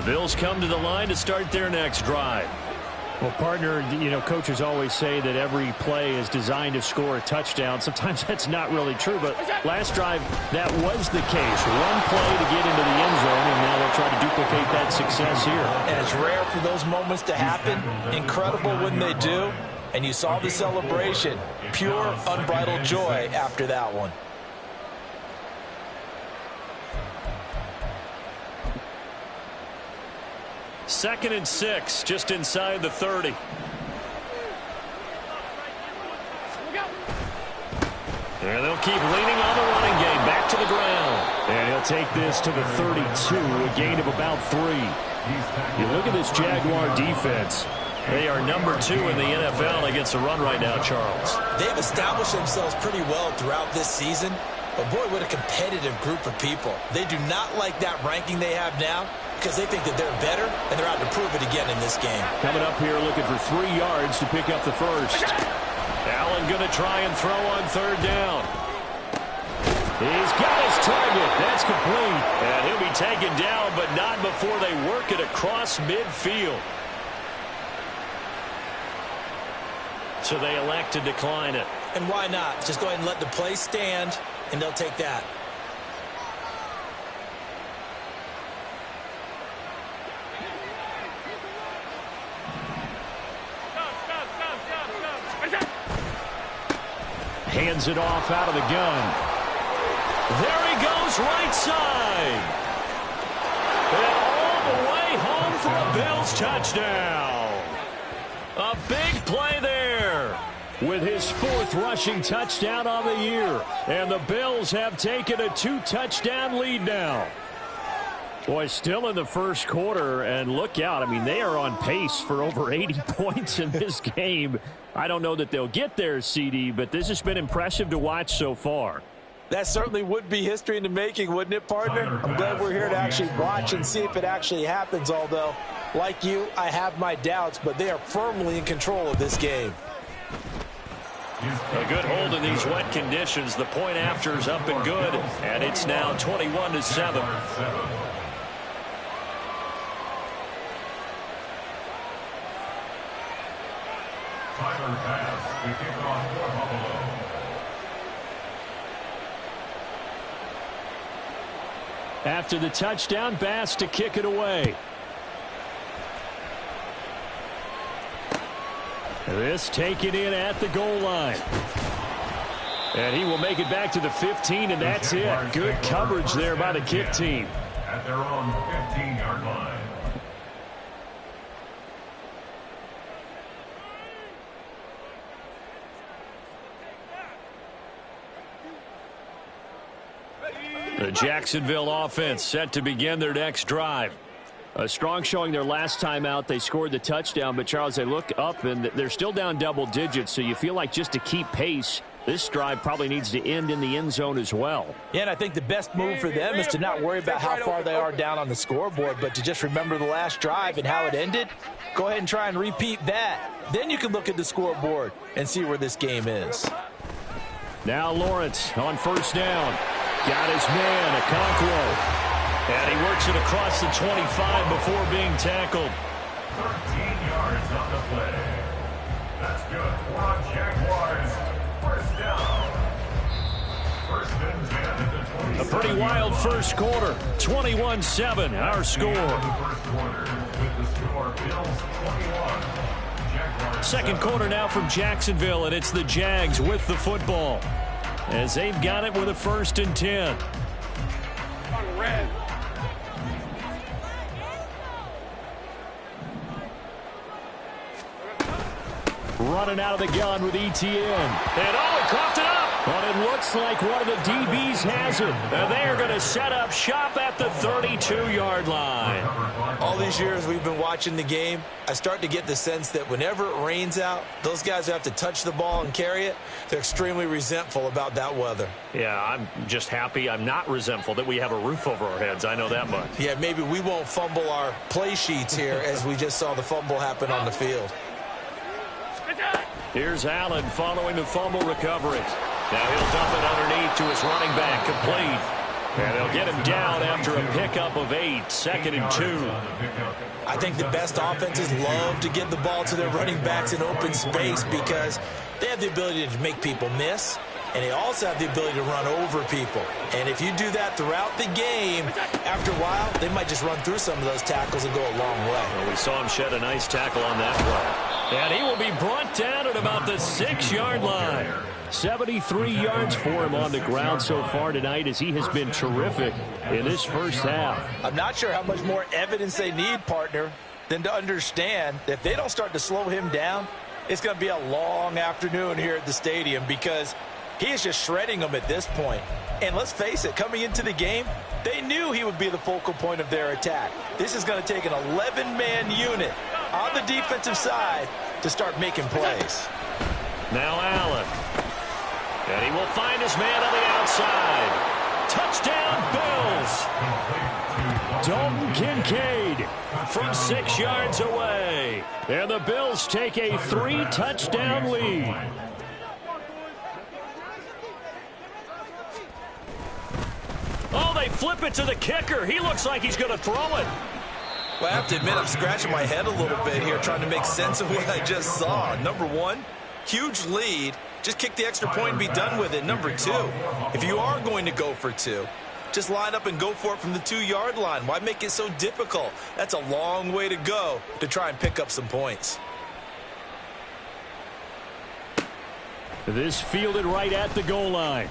Bills come to the line to start their next drive. Well, partner, coaches always say that every play is designed to score a touchdown. Sometimes that's not really true, but last drive, that was the case. One play to get into the end zone, and now they'll try to duplicate that success here. And it's rare for those moments to happen. Incredible when they do. And you saw the celebration. Pure, unbridled joy after that one. Second and 6, just inside the 30. And they'll keep leaning on the running game. Back to the ground. And he'll take this to the 32, a gain of about 3. You look at this Jaguar defense. They are number 2 in the NFL against the run right now, Charles. They've established themselves pretty well throughout this season. But boy, what a competitive group of people. They do not like that ranking they have now because they think that they're better, and they're out to prove it again in this game. Coming up here looking for 3 yards to pick up the first. Allen going to try and throw on third down. He's got his target. That's complete. And he'll be taken down, but not before they work it across midfield. So they elect to decline it. And why not? Just go ahead and let the play stand, and they'll take that. Hands it off out of the gun. There he goes, right side. And all the way home for a Bills touchdown. A big play there. With his 4th rushing touchdown on the year. And the Bills have taken a 2-touchdown lead now. Boy, still in the first quarter, and look out. I mean, they are on pace for over 80 points in this game. I don't know that they'll get there, CD, but this has been impressive to watch so far. That certainly would be history in the making, wouldn't it, partner? I'm glad we're here to actually watch and see if it actually happens, although, like you, I have my doubts, but they are firmly in control of this game. A good hold in these wet conditions. The point after is up and good, and it's now 21-7. After the touchdown, Bass to kick it away. This taken in at the goal line. And he will make it back to the 15, and that's it. Good coverage there by the kick team. At their own 15-yard line. The Jacksonville offense set to begin their next drive. A strong showing their last time out. They scored the touchdown, but, Charles, they look up, and they're still down double digits, so you feel like just to keep pace, this drive probably needs to end in the end zone as well. Yeah, and I think the best move for them is to not worry about how far they are down on the scoreboard, but to just remember the last drive and how it ended. Go ahead and try and repeat that. Then you can look at the scoreboard and see where this game is. Now Lawrence on first down. Got his man, Okonkwo. And he works it across the 25 before being tackled. 13 yards on the play. That's good for Jaguars. First down. First and 10 at the 27. A pretty wild first quarter. 21-7, our score. First quarter with the score, Bills 21. Jaguars Second 7. quarter now from Jacksonville, and it's the Jags with the football, as they've got it with a 1st and 10. Running out of the gun with ETN. And he coughed it up. But it looks like one of the DBs has it. And they are going to set up shop at the 32-yard line. All these years we've been watching the game, I start to get the sense that whenever it rains out, those guys who have to touch the ball and carry it, they're extremely resentful about that weather. Yeah, I'm just happy I'm not resentful that we have a roof over our heads. I know that much. Yeah, maybe we won't fumble our play sheets here as we just saw the fumble happen on the field. Here's Allen following the fumble recovery. Now he'll dump it underneath to his running back, complete. And they'll get him down after a pickup of 8, 2nd and 2. I think the best offenses love to give the ball to their running backs in open space because they have the ability to make people miss, and they also have the ability to run over people. And if you do that throughout the game, after a while, they might just run through some of those tackles and go a long way. Well, we saw him shed a nice tackle on that play. And he will be brought down at about the 6-yard line. 73 yards for him on the ground so far tonight as he has been terrific in this first half. I'm not sure how much more evidence they need, partner, than to understand that if they don't start to slow him down, it's going to be a long afternoon here at the stadium because he is just shredding them at this point. And let's face it, coming into the game, they knew he would be the focal point of their attack. This is going to take an 11-man unit on the defensive side to start making plays. Now Allen. And he will find his man on the outside. Touchdown, Bills. Dalton Kincaid from 6 yards away. And the Bills take a 3-touchdown lead. Oh, they flip it to the kicker. He looks like he's going to throw it. Well, I have to admit, I'm scratching my head a little bit here trying to make sense of what I just saw. Number one, huge lead. Just kick the extra point and be done with it. Number two, if you are going to go for 2, just line up and go for it from the 2-yard line. Why make it so difficult? That's a long way to go to try and pick up some points. This fielded right at the goal line.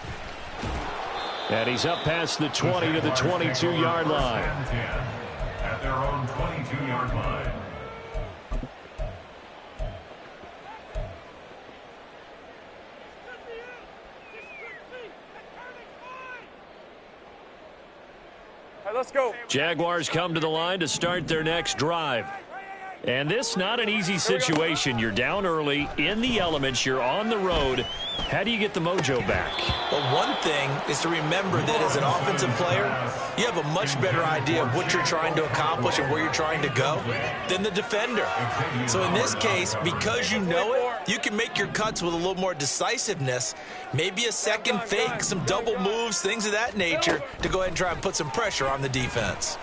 And he's up past the 20 to the 22-yard line. At their own 22-yard line. Let's go. Jaguars come to the line to start their next drive. And this not an easy situation. You're down early, in the elements, you're on the road. How do you get the mojo back? Well, one thing is to remember that as an offensive player, you have a much better idea of what you're trying to accomplish and where you're trying to go than the defender. So in this case, because you know it, you can make your cuts with a little more decisiveness, maybe a second fake, some double moves, things of that nature, to go ahead and try and put some pressure on the defense.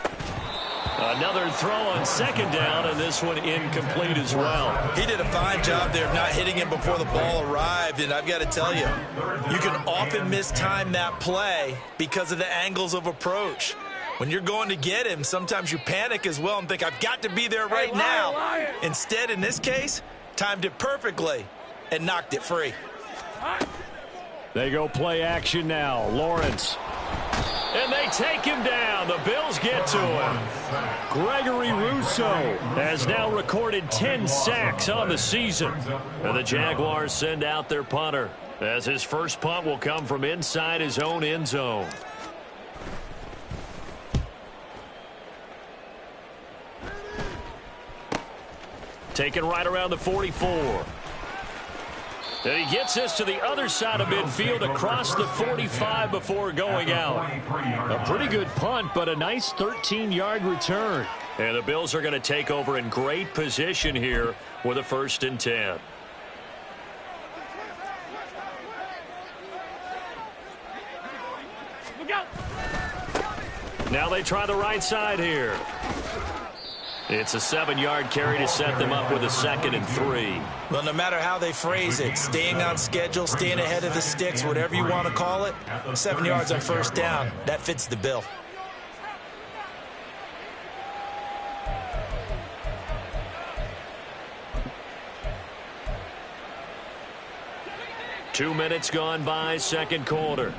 Another throw on second down, and this one incomplete as well. He did a fine job there of not hitting him before the ball arrived, and I've got to tell you, you can often mistime that play because of the angles of approach. When you're going to get him, sometimes you panic as well and think, I've got to be there right now. Instead, in this case, timed it perfectly and knocked it free. They go play action now. Lawrence. And they take him down. The Bills get to him. Gregory Rousseau has now recorded 10 sacks on the season. And the Jaguars send out their punter, as his first punt will come from inside his own end zone. Taken right around the 44. And he gets this to the other side of midfield across the 45 before going out. A pretty good punt, but a nice 13-yard return. And the Bills are going to take over in great position here with a 1st and 10. Now they try the right side here. It's a 7-yard carry to set them up with a 2nd and 3. Well, no matter how they phrase it, staying on schedule, staying ahead of the sticks, whatever you want to call it, 7 yards on 1st down, that fits the bill. Two minutes gone by, second quarter.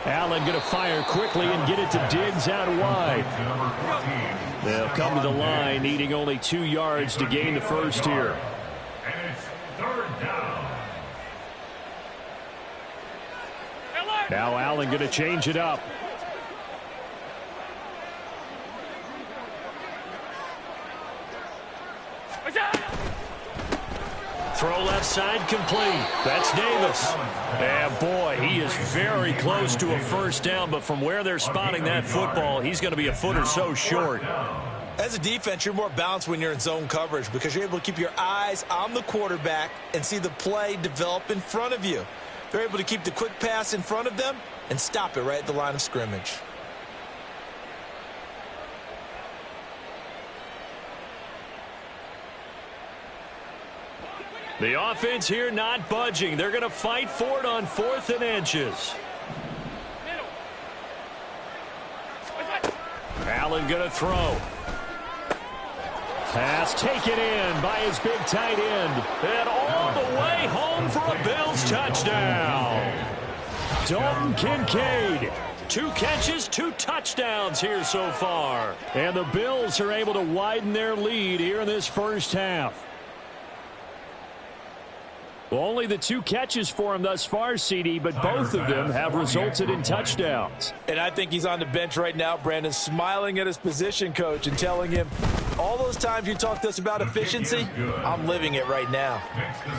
Allen going to fire quickly and get it to Diggs out wide. They'll come to the line, needing only 2 yards to gain the first here. And it's 3rd down. Now Allen going to change it up. Throw left side complete. That's Davis. And boy, he is very close to a 1st down, but from where they're spotting that football, he's going to be a foot or so short. As a defense, you're more balanced when you're in zone coverage because you're able to keep your eyes on the quarterback and see the play develop in front of you. They're able to keep the quick pass in front of them and stop it right at the line of scrimmage. The offense here not budging. They're going to fight for it on 4th and inches. Allen going to throw. Pass taken in by his big tight end. And all the way home for a Bills touchdown. Dalton Kincaid. 2 catches, 2 touchdowns here so far. And the Bills are able to widen their lead here in this first half. Well, only the 2 catches for him thus far, CD, but both of them have resulted in touchdowns. And I think he's on the bench right now, Brandon, smiling at his position coach and telling him, all those times you talked to us about efficiency, I'm living it right now.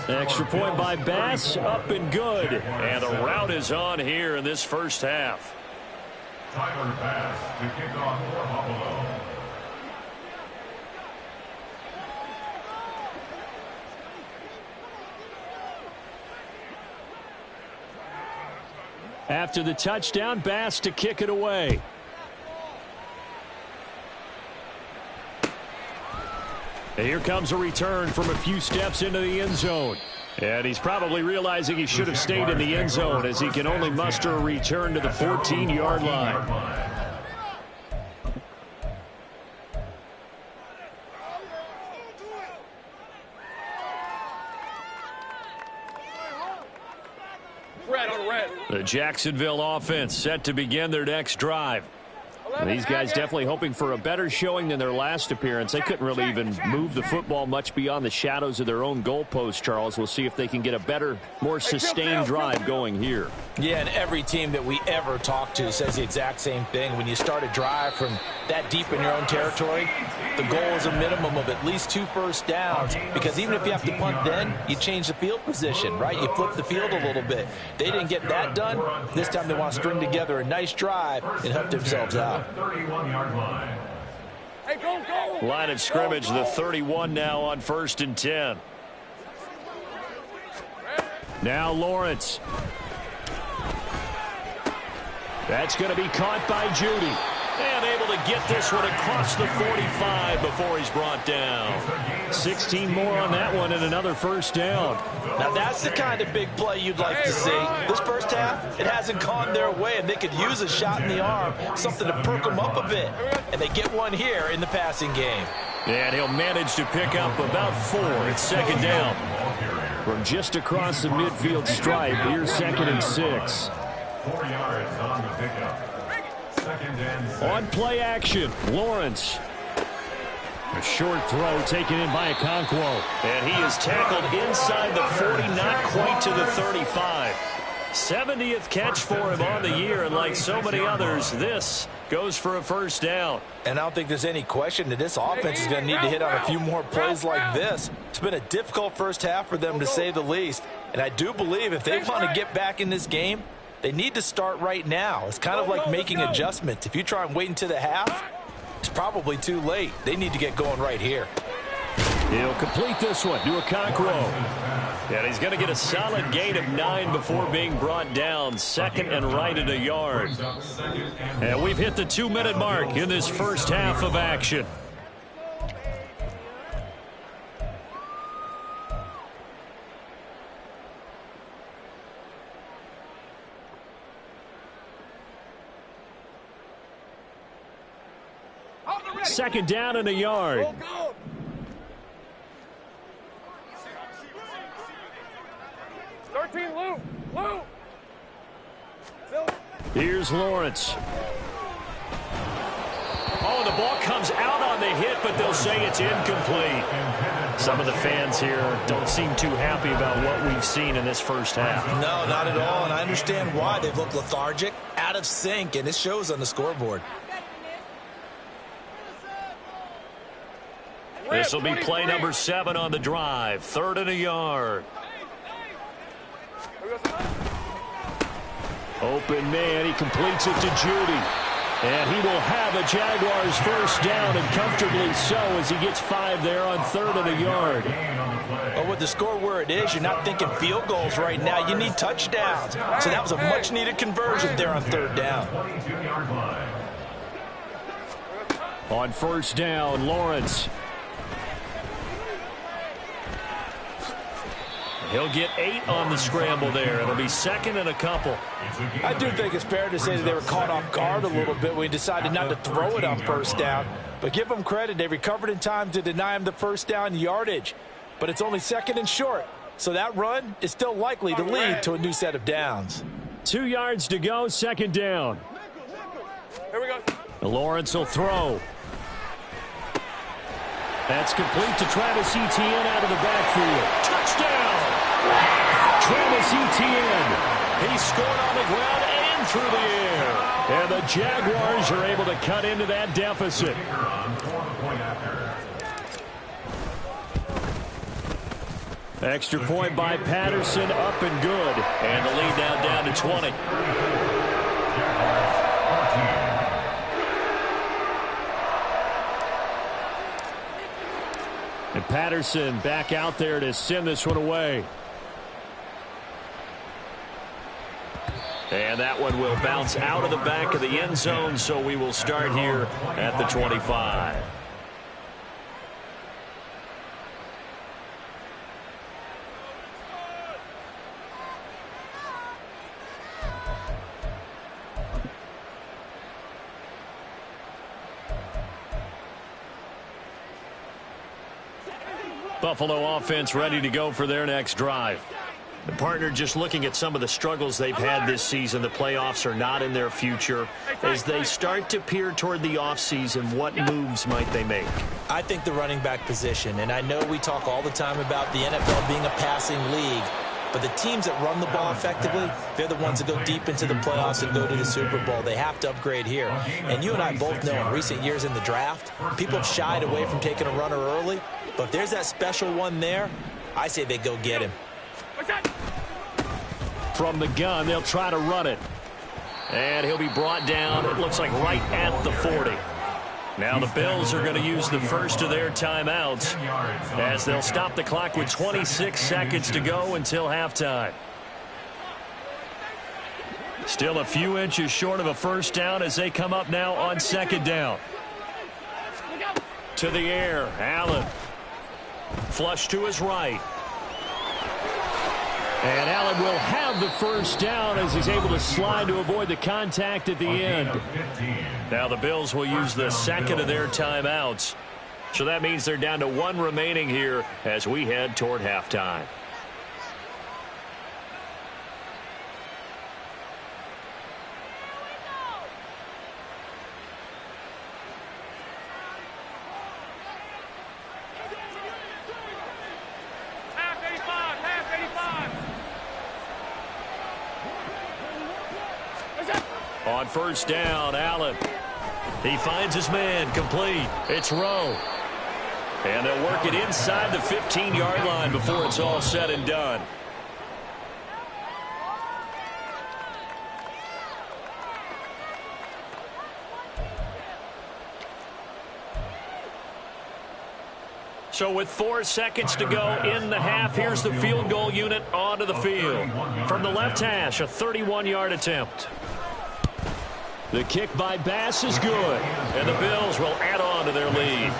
Extra point by Bass, up and good. And the route is on here in this first half. Tyler Bass to kick off for Buffalo. After the touchdown, Bass to kick it away. And here comes a return from a few steps into the end zone. And he's probably realizing he should have stayed in the end zone as he can only muster a return to the 14-yard line. The Jacksonville offense set to begin their next drive. These guys definitely hoping for a better showing than their last appearance. They couldn't really even move the football much beyond the shadows of their own goalpost, Charles. We'll see if they can get a better, more sustained drive going here. Yeah, and every team that we ever talk to says the exact same thing. When you start a drive from that deep in your own territory, the goal is a minimum of at least 2 first downs, because even if you have to punt then, you change the field position, right? You flip the field a little bit. They didn't get that done. This time they want to string together a nice drive and help themselves out. 31-yard line. Hey, go. Line of scrimmage, the 31 now on 1st and 10. Now Lawrence. That's going to be caught by Judy. And able to get this one across the 45 before he's brought down. 16 more on that one and another first down. Now that's the kind of big play you'd like to see. This first half, it hasn't gone their way, and they could use a shot in the arm, something to perk them up a bit. And they get one here in the passing game. And he'll manage to pick up about 4. It's 2nd down. From just across the midfield stripe, here's 2nd and 6. 4 yards on the pickup. 2nd and 6. On play action, Lawrence. A short throw taken in by Okonkwo. And he is tackled inside the 40, not quite to the 35. 70th catch for him on the year, and like so many others, this goes for a first down. And I don't think there's any question that this offense is going to need to hit on a few more plays like this. It's been a difficult first half for them, to say the least. And I do believe if they want to get back in this game, they need to start right now. It's kind of like making adjustments. If you try and wait until the half, it's probably too late. They need to get going right here. He'll complete this one to Okonkwo. And he's going to get a solid gain of 9 before being brought down. 2nd and right at a yard. And we've hit the 2-minute mark in this first half of action. Second down and a yard. 13, Lou. Here's Lawrence. Oh, the ball comes out on the hit, but they'll say it's incomplete. Some of the fans here don't seem too happy about what we've seen in this first half. No, not at all, and I understand why. They've looked lethargic, out of sync, and it shows on the scoreboard. This will be play number 7 on the drive. 3rd and a yard. Open man. He completes it to Judy. And he will have a Jaguars first down, and comfortably so, as he gets 5 there on 3rd and a yard. But with the score where it is, you're not thinking field goals right now. You need touchdowns. So that was a much-needed conversion there on 3rd down. On 1st down, Lawrence. He'll get 8 on the scramble there. It'll be 2nd and a couple. I do think it's fair to say that they were caught off guard a little bit when he decided not to throw it on 1st down. But give them credit. They recovered in time to deny him the 1st down yardage. But it's only 2nd and short. So that run is still likely to lead to a new set of downs. 2 yards to go, 2nd down. Here we go. Lawrence will throw. That's complete to Travis Etienne out of the backfield. Touchdown! Travis Etienne. He scored on the ground and through the air. And the Jaguars are able to cut into that deficit. Extra point by Patterson, up and good. And the lead now down to 20. And Patterson back out there to send this one away. And that one will bounce out of the back of the end zone, so we will start here at the 25. Buffalo offense ready to go for their next drive. The partner, just looking at some of the struggles they've had this season, the playoffs are not in their future. As they start to peer toward the offseason, what moves might they make? I think the running back position, and I know we talk all the time about the NFL being a passing league, but the teams that run the ball effectively, they're the ones that go deep into the playoffs and go to the Super Bowl. They have to upgrade here. And you and I both know in recent years in the draft, people have shied away from taking a runner early, but if there's that special one there, I say they go get him. From the gun, they'll try to run it. And he'll be brought down, it looks like right at the 40. Now the Bills are going to use the first of their timeouts as they'll stop the clock with 26 seconds to go until halftime. Still a few inches short of a first down as they come up now on 2nd down. To the air, Allen. Flush to his right. And Allen will have the first down as he's able to slide to avoid the contact at the end. Now the Bills will use the second of their timeouts. So that means they're down to 1 remaining here as we head toward halftime. On first down, Allen. He finds his man, complete. It's Rowe. And they'll work it inside the 15-yard line before it's all said and done. So with 4 seconds to go in the half, here's the field goal unit onto the field. From the left hash, a 31-yard attempt. The kick by Bass is good, and the Bills will add on to their lead.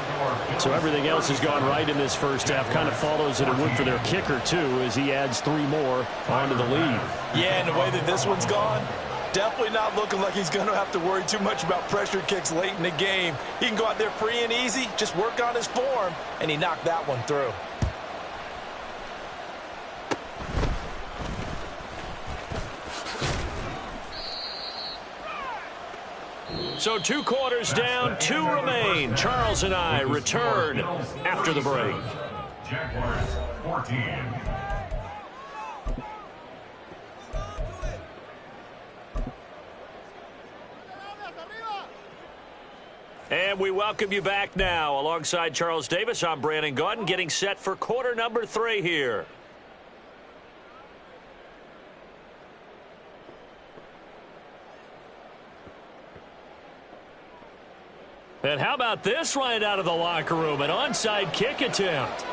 So everything else has gone right in this first half. Kind of follows that it would for their kicker, too, as he adds 3 more onto the lead. Yeah, and the way that this one's gone, definitely not looking like he's going to have to worry too much about pressure kicks late in the game. He can go out there free and easy, just work on his form, and he knocked that one through. So 2 quarters down, 2 remain. Charles and I return after the break. Jaguars 14. And we welcome you back now. Alongside Charles Davis, I'm Brandon Gaudin, getting set for quarter number 3 here. And how about this right out of the locker room? An onside kick attempt.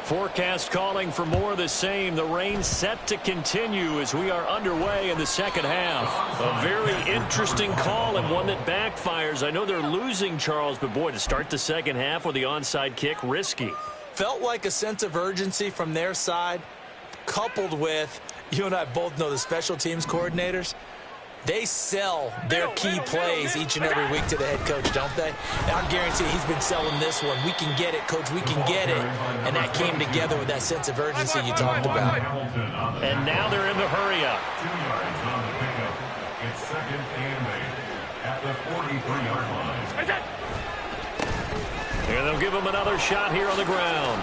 Forecast calling for more of the same. The rain set to continue as we are underway in the second half. A very interesting call and one that backfires. I know they're losing, Charles, but boy, to start the second half with the onside kick, risky. Felt like a sense of urgency from their side, coupled with, you and I both know the special teams coordinators. They sell their key plays each and every week to the head coach, don't they? And I guarantee he's been selling this one. We can get it, coach. We can get it. And that came together with that sense of urgency you talked about. And now they're in the hurry-up. 2 yards on the pickup. It's second and 8 at the 43-yard line. And they'll give him another shot here on the ground.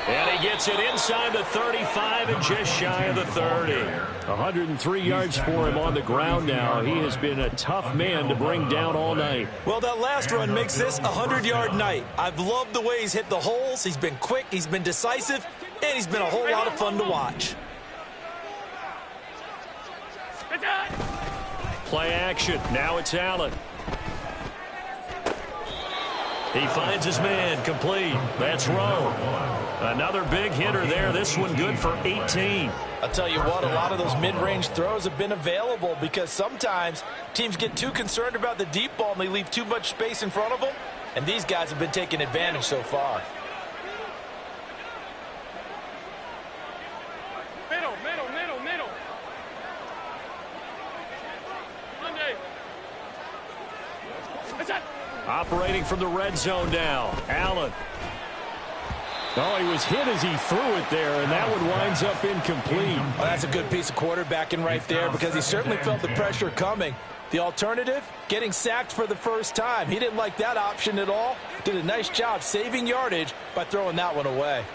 And he gets it inside the 35 and just shy of the 30. 103 yards for him on the ground now. He has been a tough man to bring down all night. Well, that last run makes this a 100-yard night. I've loved the way he's hit the holes. He's been quick, he's been decisive, and he's been a whole lot of fun to watch. Play action. Now it's Allen. He finds his man, complete. That's Rowe. Another big hitter there. This one good for 18. I'll tell you what, a lot of those mid-range throws have been available because sometimes teams get too concerned about the deep ball and they leave too much space in front of them. And these guys have been taking advantage so far. Middle. Monday. Operating from the red zone now. Allen. Oh, he was hit as he threw it there, and that one winds up incomplete. Well, that's a good piece of quarterbacking right there because he certainly felt the pressure coming. The alternative, getting sacked for the first time. He didn't like that option at all. Did a nice job saving yardage by throwing that one away.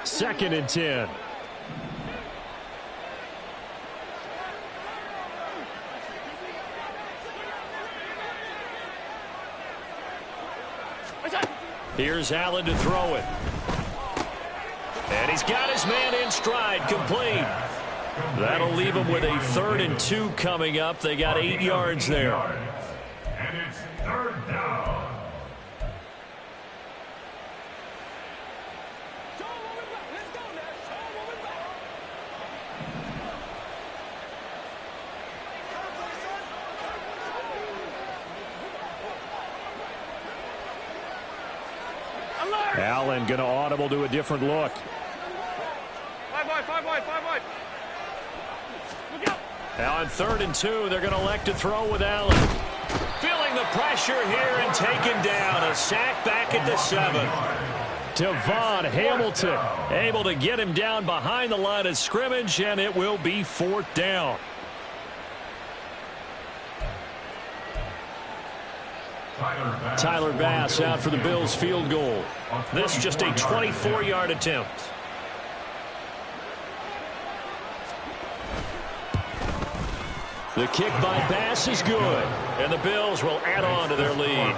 Second and 10. Here's Allen to throw it. And he's got his man in stride, complete. That'll leave him with a 3rd and 2 coming up. They got 8 yards there. And it's 3rd down. Allen going to audible to a different look. 5 wide. Look out. Now on 3rd and 2, they're going to elect to throw with Allen. Feeling the pressure here and taken down. A sack back at the 7. Devon Hamilton able to get him down behind the line of scrimmage, and it will be 4th down. Tyler Bass out for the Bills field goal. This just a 24-yard attempt. The kick by Bass is good, and the Bills will add on to their lead.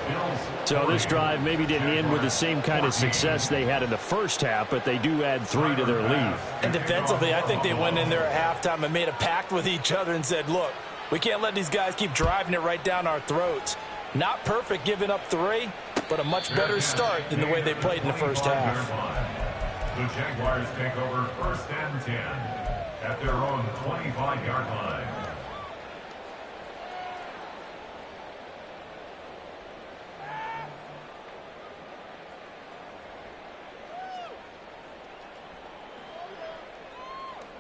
So this drive maybe didn't end with the same kind of success they had in the first half, but they do add 3 to their lead. And defensively, I think they went in there at halftime and made a pact with each other and said, look, we can't let these guys keep driving it right down our throats. Not perfect giving up 3, but a much better start than the way they played in the first half. The Jaguars take over 1st and 10 at their own 25-yard line.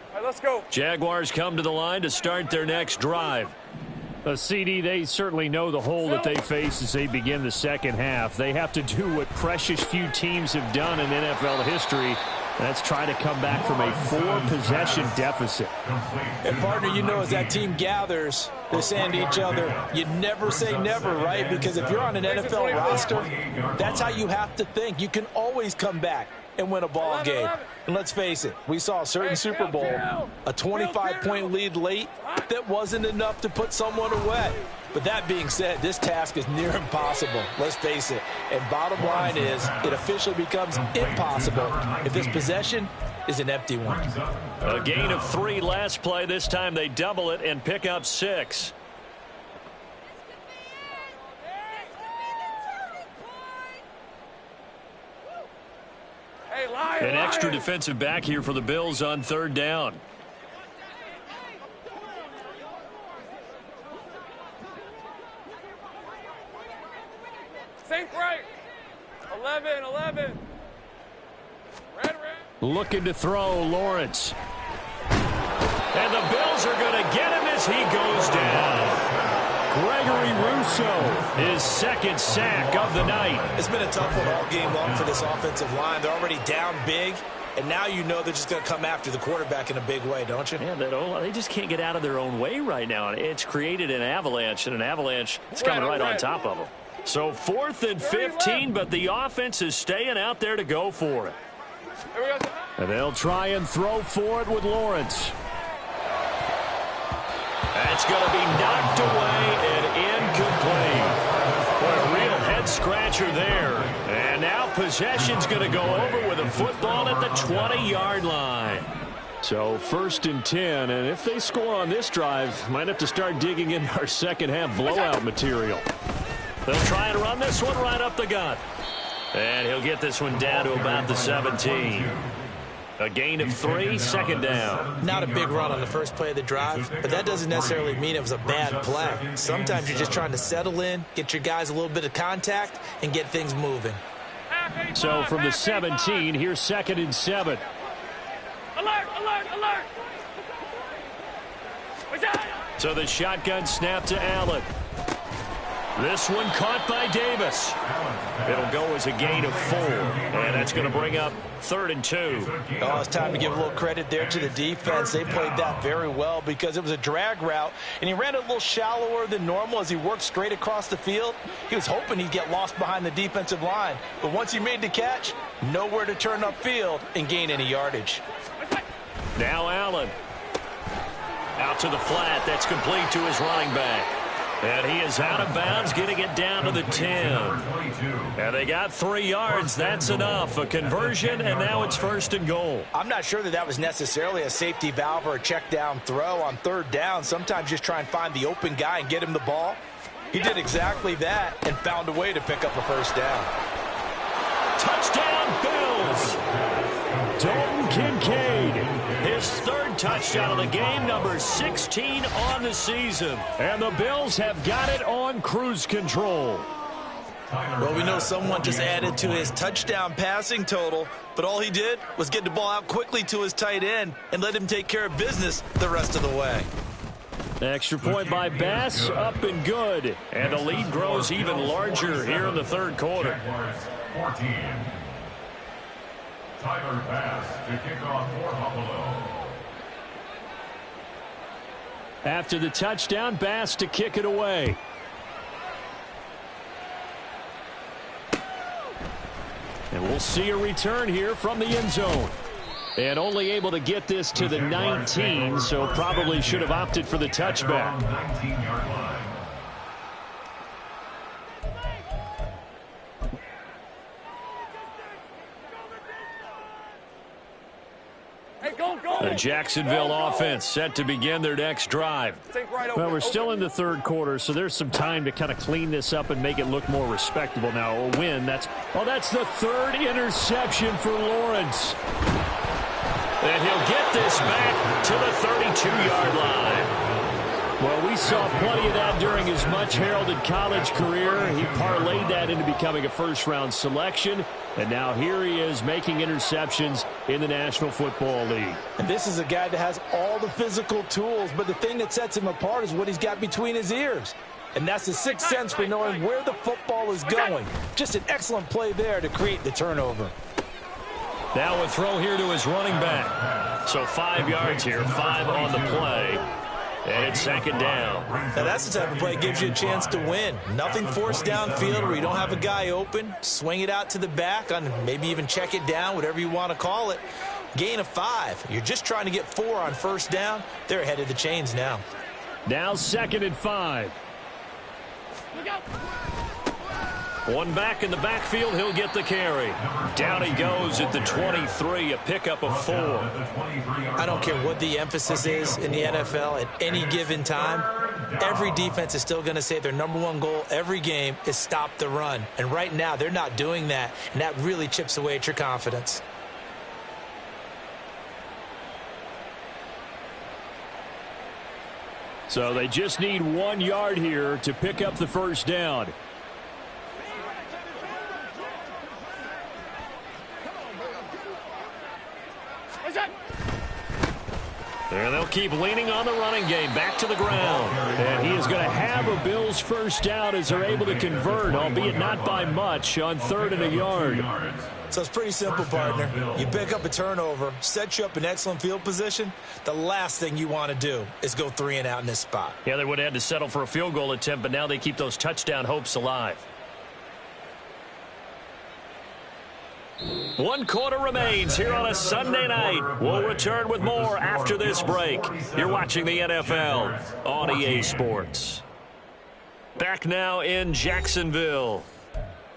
All right, let's go. Jaguars come to the line to start their next drive. A CD, they certainly know the hole that they face as they begin the second half. They have to do what precious few teams have done in NFL history. That's try to come back from a 4-possession deficit. And, partner, you know as that team gathers, they're saying to each other, you never say never, right? Because if you're on an NFL roster, that's how you have to think. You can always come back and win a ball game. And let's face it, we saw a certain Super Bowl, a 25-point lead late that wasn't enough to put someone away. But that being said, this task is near impossible. Let's face it. And bottom line is, it officially becomes impossible if this possession is an empty one. A gain of 3 last play. This time they double it and pick up 6. An extra defensive back here for the Bills on 3rd down. Sink right. 11. Red. Looking to throw, Lawrence. And the Bills are going to get him as he goes down. Gregory Rousseau, his 2nd sack of the night. It's been a tough one all game long for this offensive line. They're already down big, and now you know they're just going to come after the quarterback in a big way, don't you? Yeah, they just can't get out of their own way right now. It's created an avalanche, and an avalanche is coming right on top of them. So 4th and 15, but the offense is staying out there to go for it. And they'll try and throw for it with Lawrence. That's going to be knocked away and incomplete. Boy, a real head-scratcher there. And now possession's going to go over with a football at the 20-yard line. So 1st and 10, and if they score on this drive, might have to start digging in our second-half blowout material. They'll try and run this one right up the gut. And he'll get this one down to about the 17. A gain of 3, 2nd down. Not a big run on the first play of the drive, but that doesn't necessarily mean it was a bad play. Sometimes you're just trying to settle in, get your guys a little bit of contact, and get things moving. So from the 17, here's 2nd and 7. Alert. So the shotgun snap to Allen. This one caught by Davis. It'll go as a gain of 4, and that's going to bring up 3rd and 2. Oh, it's time to give a little credit there to the defense. They played that very well because it was a drag route, and he ran a little shallower than normal as he worked straight across the field. He was hoping he'd get lost behind the defensive line, but once he made the catch, nowhere to turn upfield and gain any yardage. Now Allen. Out to the flat. That's complete to his running back. And he is out of bounds, getting it down to the 10. And they got 3 yards. That's enough. A conversion, and now it's 1st and goal. I'm not sure that was necessarily a safety valve or a check down throw on 3rd down. Sometimes just try and find the open guy and get him the ball. He did exactly that and found a way to pick up a 1st down. Touchdown, Bills. Dalton Kincaid, his 3rd touchdown of the game, number 16 on the season. And the Bills have got it on cruise control. Well, we know someone just added to his touchdown passing total, but all he did was get the ball out quickly to his tight end and let him take care of business the rest of the way. Extra point by Bass, up and good. And the lead grows even larger here in the 3rd quarter. 14. Tyler Bass to kick off for Buffalo. After the touchdown, Bass to kick it away. And we'll see a return here from the end zone. And only able to get this to the 19, so probably should have opted for the touchback. 19-yard line. The Jacksonville offense set to begin their next drive. Well, we're still in the 3rd quarter, so there's some time to kind of clean this up and make it look more respectable now. A win, that's the 3rd interception for Lawrence. And he'll get this back to the 32-yard line. Well, we saw plenty of that during his much-heralded college career. He parlayed that into becoming a first-round selection, and now here he is making interceptions in the National Football League. And this is a guy that has all the physical tools, but the thing that sets him apart is what he's got between his ears. And that's the 6th sense for knowing where the football is going. Just an excellent play there to create the turnover. Now a throw here to his running back. So 5 yards here, 5 on the play. And it's 2nd down. Now that's the type of play that gives you a chance to win. Nothing forced downfield where you don't have a guy open. Swing it out to the back, on maybe even check it down, whatever you want to call it. Gain of 5. You're just trying to get 4 on 1st down. They're ahead of the chains now. Now 2nd and 5. One back in the backfield, he'll get the carry. Down he goes at the 23, a pickup of 4. I don't care what the emphasis is in the NFL at any given time. Every defense is still going to say their #1 goal every game is stop the run. And right now, they're not doing that, and that really chips away at your confidence. So they just need 1 yard here to pick up the first down. And they'll keep leaning on the running game back to the ground. And he is going to have a Bills first down as they're able to convert, albeit not by much, on 3rd and a yard. So it's pretty simple, partner. You pick up a turnover, set you up in excellent field position. The last thing you want to do is go 3 and out in this spot. Yeah, they would have had to settle for a field goal attempt, but now they keep those touchdown hopes alive. 1 quarter remains here on a Sunday night. We'll return with more after this break. You're watching the NFL on EA Sports. Back now in Jacksonville.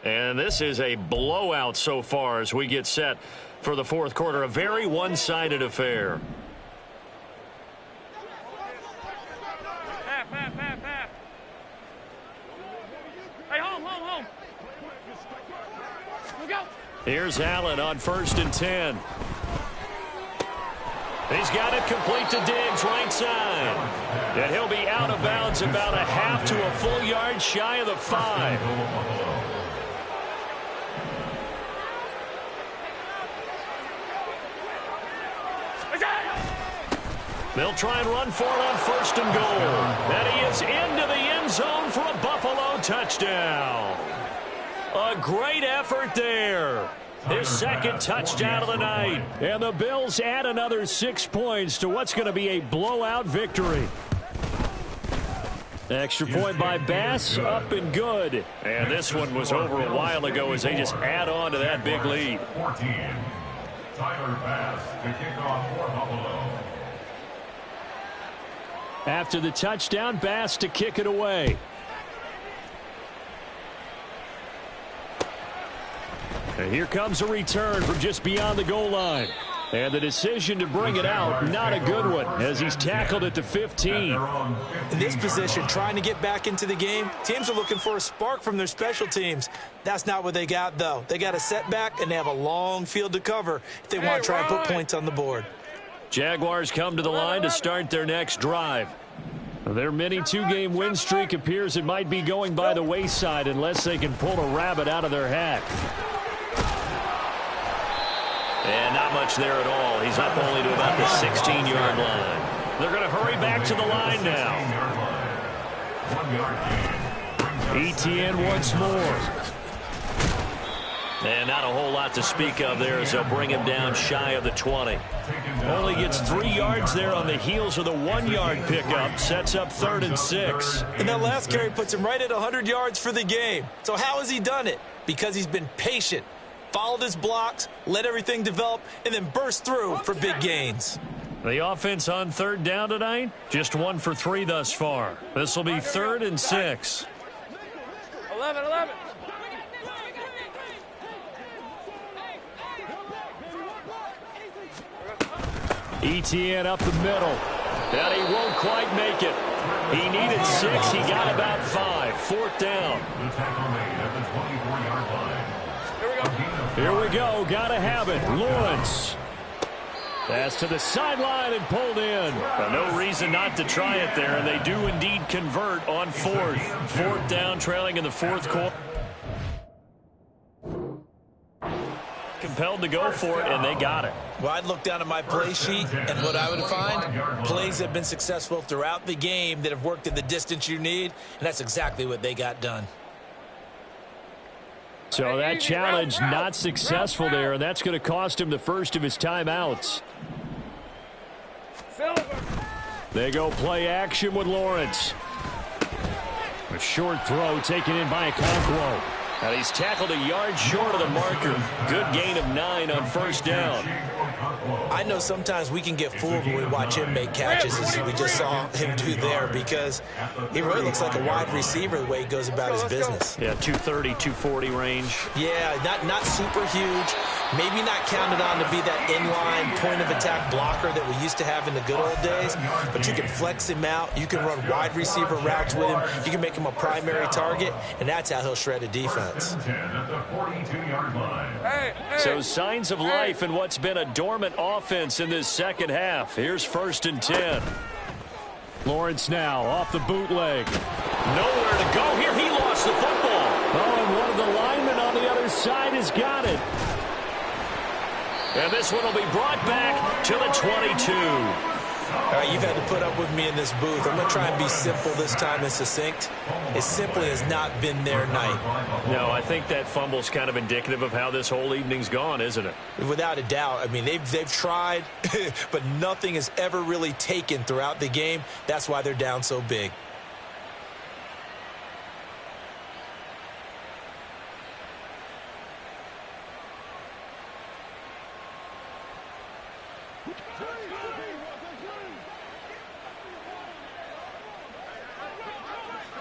And this is a blowout so far as we get set for the 4th quarter. A very one-sided affair. Half. Hey, home. Let's go. Here's Allen on 1st and 10. He's got it complete to Diggs, right side. And he'll be out of bounds about a half to a full yard shy of the 5. They'll try and run for it on 1st and goal. And he is into the end zone for a Buffalo touchdown. A great effort there. His 2nd touchdown of the night. And the Bills add another 6 points to what's going to be a blowout victory. Extra point by Bass, up and good. And this one was over a while ago as they just add on to that big lead. 14. Tyler Bass to kick off for Buffalo. After the touchdown, Bass to kick it away. And here comes a return from just beyond the goal line. And the decision to bring it out, not a good one, as he's tackled at the 15. In this position, trying to get back into the game, teams are looking for a spark from their special teams. That's not what they got, though. They got a setback, and they have a long field to cover if they want to try and put points on the board. Jaguars come to the line to start their next drive. Their mini 2-game win streak appears it might be going by the wayside unless they can pull a rabbit out of their hat. And not much there at all. He's up only to about the 16-yard line. They're going to hurry back to the line now. 1 yard gain. Etienne once more. And not a whole lot to speak of there as they'll bring him down shy of the 20. Only gets 3 yards there on the heels of the 1-yard pickup. Sets up 3rd and 6. And that last carry puts him right at 100 yards for the game. So how has he done it? Because he's been patient, followed his blocks, let everything develop, and then burst through for big gains. The offense on 3rd down tonight, just 1 for 3 thus far. This will be 3rd and 6. 11. Etienne up the middle. And he won't quite make it. He needed 6. He got about 5. 4th down. The tackle made at the 24-yard line. Here we go. Here we go. Gotta have it. Lawrence. Pass to the sideline and pulled in. But no reason not to try it there, and they do indeed convert on 4th. 4th down, trailing in the 4th quarter. Compelled to go for it, and they got it. Well, I'd look down at my play sheet, and what I would find, plays have been successful throughout the game that have worked at the distance you need, and that's exactly what they got done. So that challenge not successful there, and that's going to cost him the first of his timeouts. They go play action with Lawrence. A short throw taken in by Okonkwo. And he's tackled a yard short of the marker. Good gain of 9 on first down. I know sometimes we can get fooled when we watch him make catches, as we just saw him do there, because he really looks like a wide receiver the way he goes about his business. Yeah, 230, 240 range. Yeah, not super huge. Maybe not counted on to be that inline point-of-attack blocker that we used to have in the good old days, but you can flex him out. You can run wide receiver routes with him. You can make him a primary target, and that's how he'll shred a defense. So signs of life in what's been a dormant offense in this second half. Here's 1st and 10. Lawrence now off the bootleg. Nowhere to go here. He lost the football. Oh, and one of the linemen on the other side has got it. And this one will be brought back to the 22. All right, you've had to put up with me in this booth. I'm going to try and be simple this time and succinct. It simply has not been their night. No, I think that fumble's kind of indicative of how this whole evening's gone, isn't it? Without a doubt. I mean, they've tried, but nothing has ever really taken throughout the game. That's why they're down so big.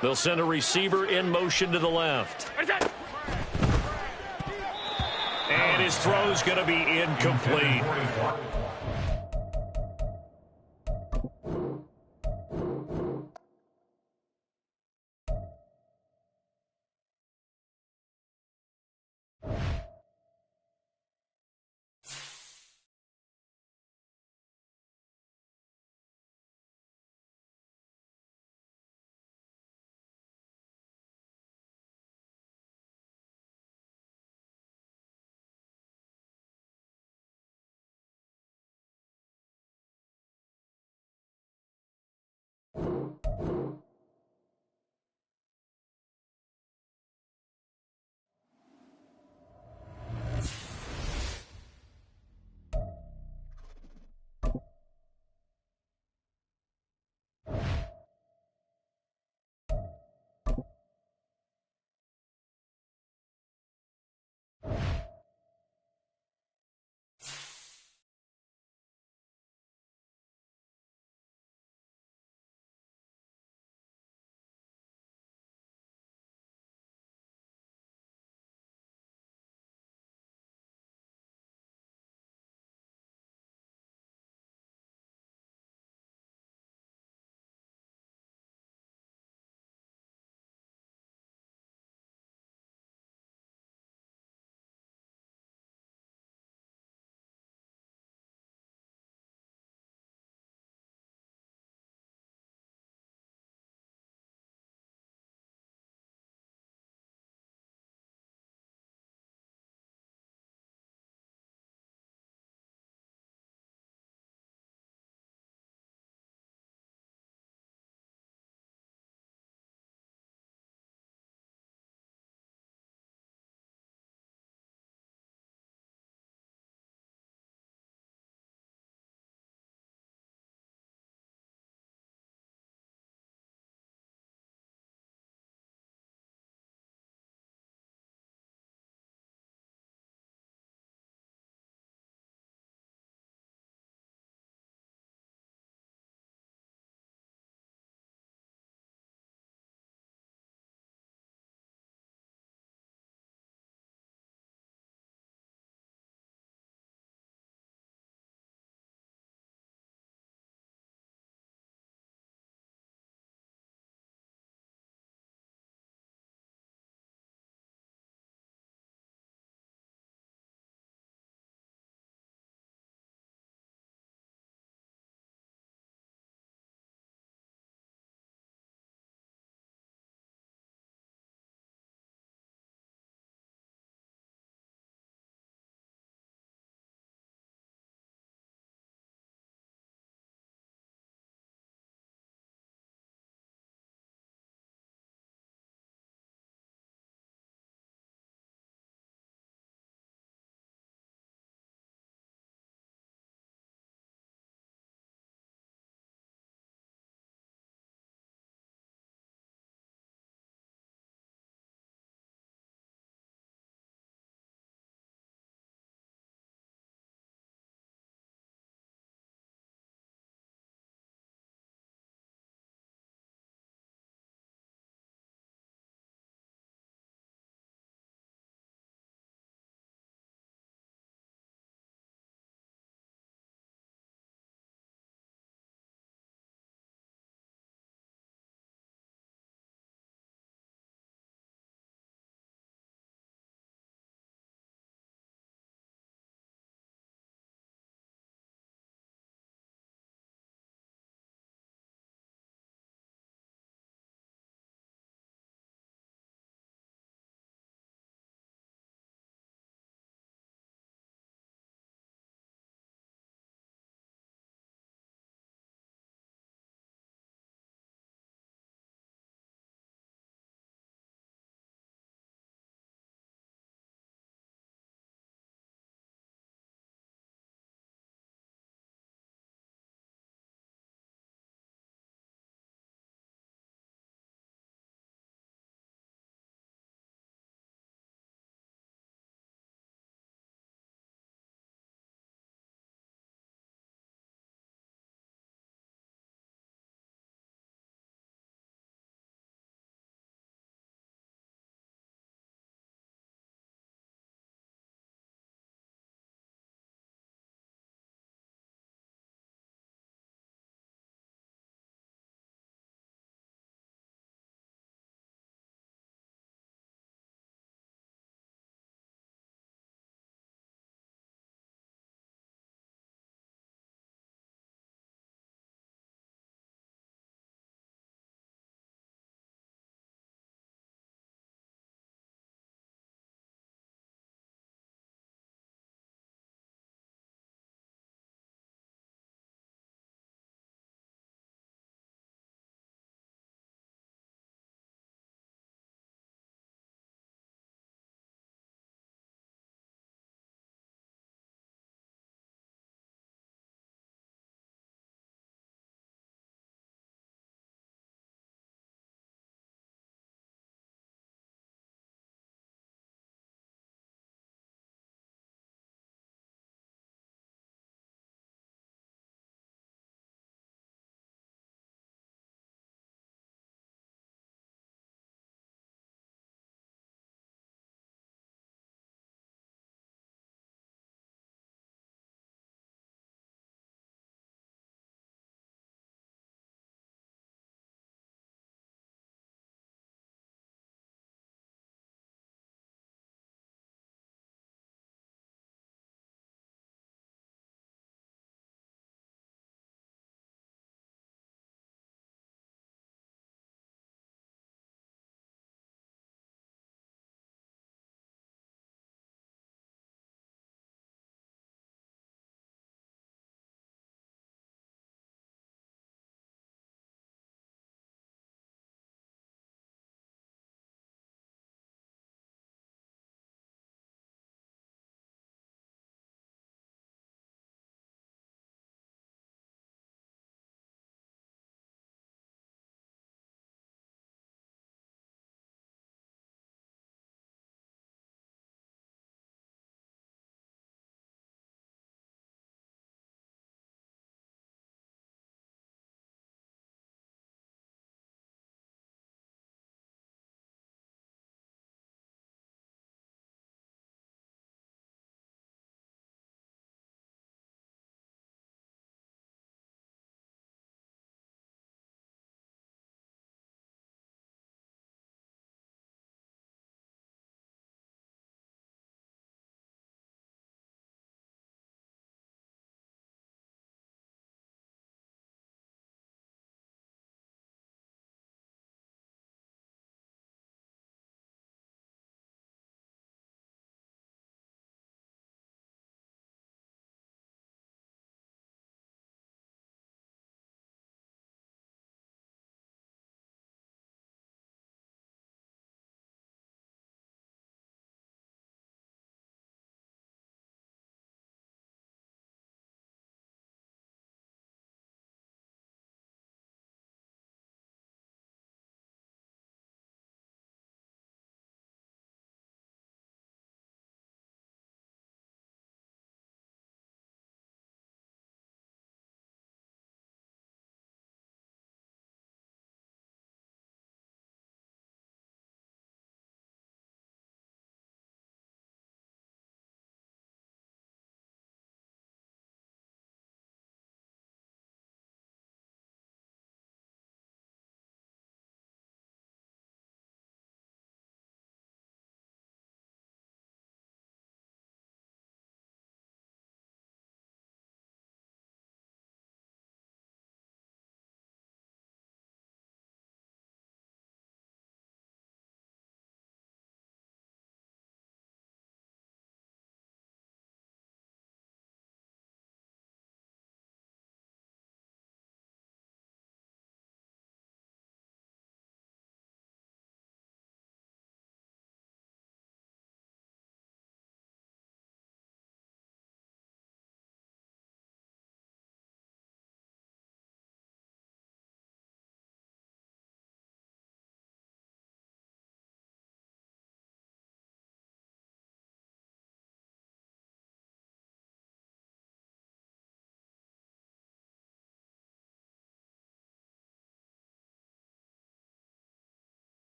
They'll send a receiver in motion to the left. And his throw's going to be incomplete.